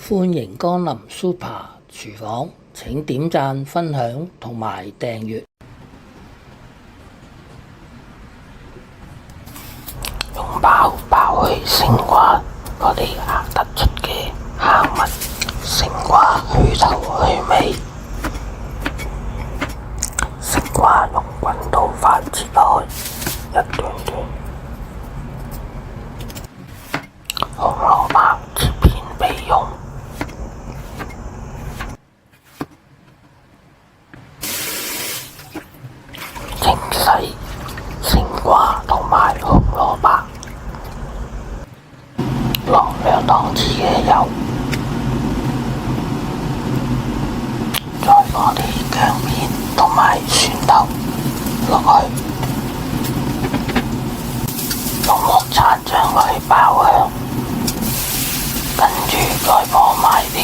歡迎光臨 Super 廚房，請點讚、分享同埋訂閱。用爆去勝瓜嗰啲突出嘅坑紋，勝瓜去頭去尾。勝瓜用滾刀法切開一段段，紅蘿蔔切片備用。清洗勝瓜同埋紅蘿蔔，落2湯匙嘅油，再放啲薑片同埋蒜頭落去，用鑊鏟將佢爆香，跟住再放埋啲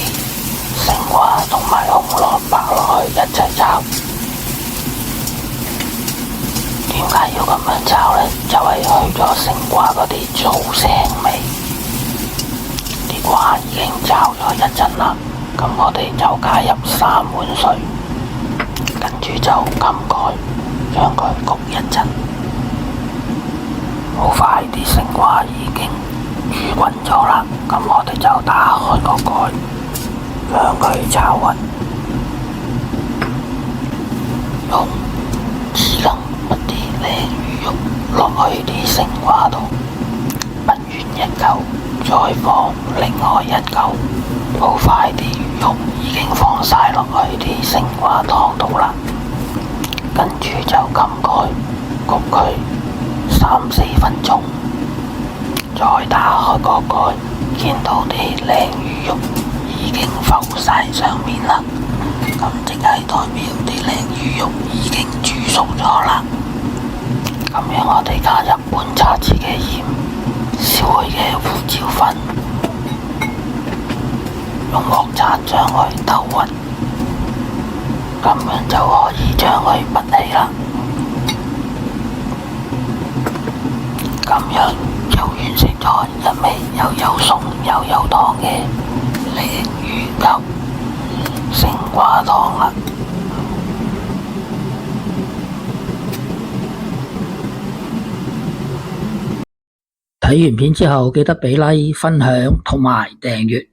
勝瓜同埋紅蘿蔔落去一齊炒。點解要咁樣炒呢？就係去咗勝瓜嗰啲草腥味。啲瓜已經炒咗一陣啦，咁我哋就加入3碗水，跟住就冚蓋，將佢焗一陣。好快啲勝瓜已經煮滾咗啦，咁我哋就打開個蓋，將佢炒勻。用匙羹乜啲鯪魚肉落去啲勝瓜度，燜完一嚿，再放另外一嚿。好快啲魚肉已經放晒落去啲勝瓜湯度啦，跟住就冚蓋焗佢3-4分鐘，再打開個蓋，見到啲鯪魚肉已經浮晒上面啦，咁即係代表啲鯪魚肉已經煮熟咗啦。咁樣我哋加入半茶匙嘅鹽，少許嘅胡椒粉，用鑊鏟將佢兜勻，咁樣就可以將佢拔起啦。咁樣就完成咗一味又有餸又有湯嘅鯪魚及勝瓜湯啦。睇完片之後記得俾 like、分享同埋訂閱。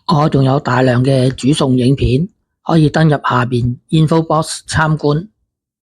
我仲有大量嘅煮餸影片，可以登入下邊 info box 參觀。